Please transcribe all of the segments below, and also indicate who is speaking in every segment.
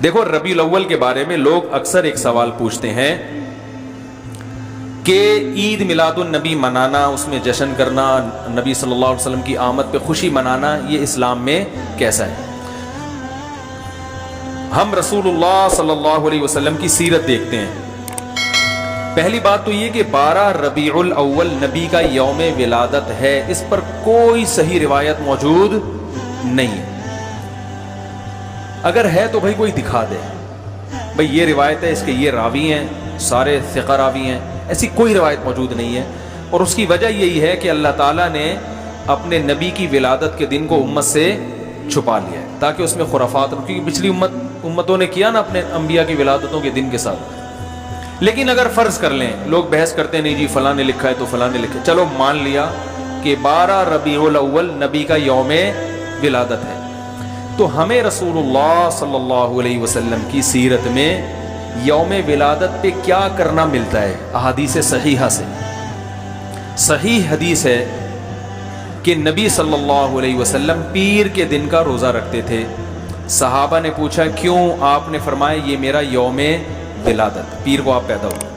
Speaker 1: دیکھو ربیع الاول کے بارے میں لوگ اکثر ایک سوال پوچھتے ہیں کہ عید میلاد النبی منانا، اس میں جشن کرنا، نبی صلی اللہ علیہ وسلم کی آمد پہ خوشی منانا، یہ اسلام میں کیسا ہے؟ ہم رسول اللہ صلی اللہ علیہ وسلم کی سیرت دیکھتے ہیں. پہلی بات تو یہ کہ 12 ربیع الاول نبی کا یوم ولادت ہے، اس پر کوئی صحیح روایت موجود نہیں ہے. اگر ہے تو بھائی کوئی دکھا دے، بھائی یہ روایت ہے، اس کے یہ راوی ہیں، سارے ثقہ راوی ہیں. ایسی کوئی روایت موجود نہیں ہے، اور اس کی وجہ یہی ہے کہ اللہ تعالیٰ نے اپنے نبی کی ولادت کے دن کو امت سے چھپا لیا ہے تاکہ اس میں خرافات، کیونکہ پچھلی امتوں نے کیا نا اپنے انبیاء کی ولادتوں کے دن کے ساتھ. لیکن اگر فرض کر لیں، لوگ بحث کرتے ہیں نہیں جی فلاں نے لکھا ہے تو فلاں نے لکھا ہے، چلو مان لیا کہ 12 ربیع الاول نبی کا یوم ولادت ہے، تو ہمیں رسول اللہ صلی اللہ علیہ وسلم کی سیرت میں یوم ولادت پہ کیا کرنا ملتا ہے؟ احادیث صحیحہ سے صحیح حدیث ہے کہ نبی صلی اللہ علیہ وسلم پیر کے دن کا روزہ رکھتے تھے. صحابہ نے پوچھا کیوں؟ آپ نے فرمایا یہ میرا یوم ولادت، پیر کو آپ پیدا ہوئے.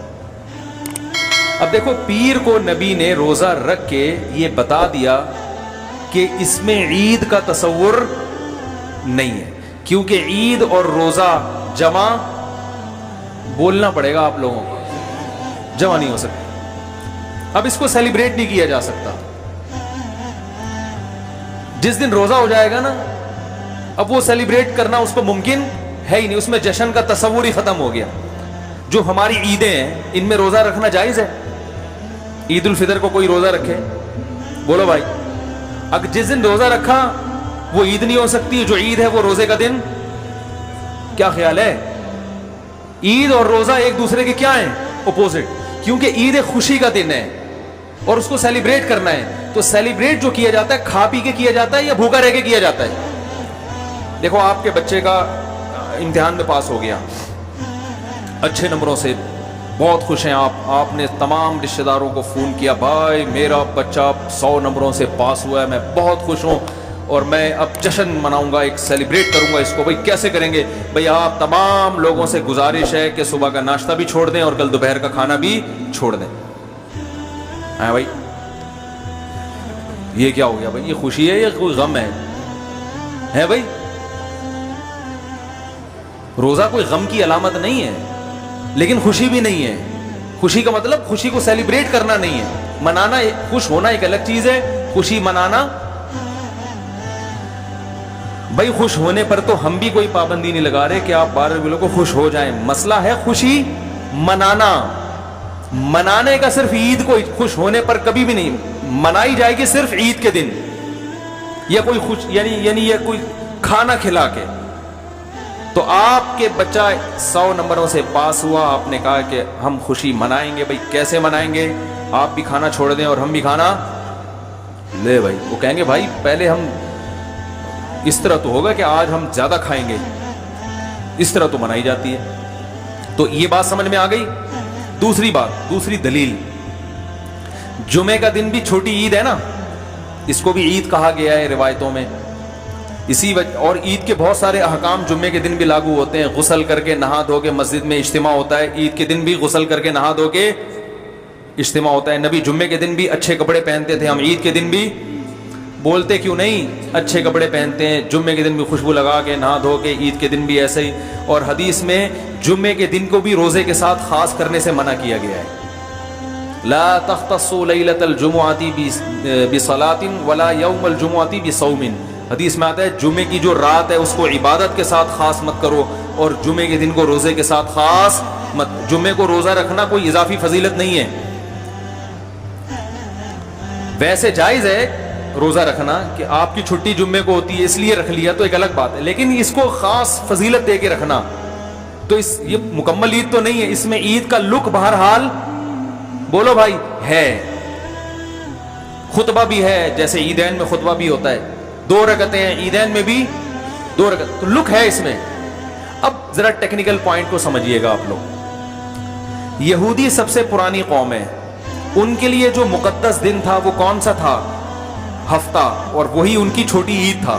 Speaker 1: اب دیکھو پیر کو نبی نے روزہ رکھ کے یہ بتا دیا کہ اس میں عید کا تصور نہیں ہے، کیونکہ عید اور روزہ جمع بولنا پڑے گا آپ لوگوں کو، جمع نہیں ہو سکتا. اب اس کو سیلیبریٹ نہیں کیا جا سکتا. جس دن روزہ ہو جائے گا نا، اب وہ سیلیبریٹ کرنا اس کو ممکن ہے ہی نہیں، اس میں جشن کا تصور ہی ختم ہو گیا. جو ہماری عیدیں ہیں ان میں روزہ رکھنا جائز ہے. عید الفطر کو کوئی روزہ رکھے؟ بولو بھائی. اگر جس دن روزہ رکھا وہ عید نہیں ہو سکتی، جو عید ہے وہ روزے کا دن. کیا خیال ہے؟ عید اور روزہ ایک دوسرے کے کیا ہیں؟ اپوزٹ. کیونکہ عید ایک خوشی کا دن ہے اور اس کو سیلیبریٹ کرنا ہے. تو سیلیبریٹ جو کیا جاتا ہے کھا پی کے کیا جاتا ہے یا بھوکا رہ کے کیا جاتا ہے؟ دیکھو آپ کے بچے کا امتحان میں پاس ہو گیا اچھے نمبروں سے، بہت خوش ہیں آپ نے تمام رشتہ داروں کو فون کیا، بھائی میرا بچہ 100 نمبروں سے پاس ہوا ہے، میں بہت خوش ہوں اور میں اب جشن مناؤں گا، ایک سیلیبریٹ کروں گا اس کو. بھائی کیسے کریں گے؟ بھائی آپ تمام لوگوں سے گزارش ہے کہ صبح کا ناشتہ بھی چھوڑ دیں اور کل دوپہر کا کھانا بھی چھوڑ دیں. ہاں بھائی یہ کیا ہو گیا؟ بھائی یہ خوشی ہے یا کوئی غم ہے بھائی؟ روزہ کوئی غم کی علامت نہیں ہے لیکن خوشی بھی نہیں ہے. خوشی کا مطلب خوشی کو سیلیبریٹ کرنا نہیں ہے، منانا. خوش ہونا ایک الگ چیز ہے، خوشی منانا. بھائی خوش ہونے پر تو ہم بھی کوئی پابندی نہیں لگا رہے کہ آپ 12 ربیع کو خوش ہو جائیں. مسئلہ ہے خوشی منانا. منانے کا صرف عید کو خوش ہونے پر کبھی بھی نہیں منائی جائے گی، صرف عید کے دن یا کوئی خوش یعنی یہ کوئی کھانا کھلا کے. تو آپ کے بچہ 100 نمبروں سے پاس ہوا، آپ نے کہا کہ ہم خوشی منائیں گے. بھائی کیسے منائیں گے؟ آپ بھی کھانا چھوڑ دیں اور ہم بھی کھانا لے. بھائی وہ کہیں گے بھائی پہلے ہم اس طرح تو ہوگا کہ آج ہم زیادہ کھائیں گے، اس طرح تو منائی جاتی ہے. تو یہ بات سمجھ میں آ گئی. دوسری بات، دوسری دلیل، جمعے کا دن بھی چھوٹی عید ہے نا، اس کو بھی عید کہا گیا ہے روایتوں میں. اسی وجہ اور عید کے بہت سارے احکام جمعے کے دن بھی لاگو ہوتے ہیں. غسل کر کے نہا دھو کے مسجد میں اجتماع ہوتا ہے، عید کے دن بھی غسل کر کے نہا دھو کے اجتماع ہوتا ہے. نبی جمعے کے دن بھی اچھے کپڑے پہنتے تھے، ہم عید کے دن بھی بولتے کیوں نہیں اچھے کپڑے پہنتے ہیں. جمعے کے دن بھی خوشبو لگا کے نہا دھو کے، عید کے دن بھی ایسے ہی. اور حدیث میں جمعے کے دن کو بھی روزے کے ساتھ خاص کرنے سے منع کیا گیا ہے. لا تختصوا لیلۃ الجمعۃ بصلاۃ ولا یوم الجمعۃ بصوم. حدیث میں آتا ہے جمعے کی جو رات ہے اس کو عبادت کے ساتھ خاص مت کرو اور جمعے کے دن کو روزے کے ساتھ خاص مت. جمعے کو روزہ رکھنا کوئی اضافی فضیلت نہیں ہے. ویسے جائز ہے روزہ رکھنا کہ آپ کی چھٹی جمعے کو ہوتی ہے اس لیے رکھ لیا تو ایک الگ بات ہے، لیکن اس کو خاص فضیلت دے کے رکھنا تو یہ مکمل عید تو نہیں ہے. اس میں عید کا لک بہرحال بولو بھائی ہے. خطبہ بھی ہے، جیسے عیدین میں خطبہ بھی ہوتا ہے، 2 رکعتیں ہیں، عیدین میں بھی 2 رکعت، تو لک ہے اس میں. اب ذرا ٹیکنیکل پوائنٹ کو سمجھیے گا آپ لوگ. یہودی سب سے پرانی قوم ہے، ان کے لیے جو مقدس دن تھا وہ کون سا تھا؟ ہفتہ، اور وہی ان کی چھوٹی عید تھا.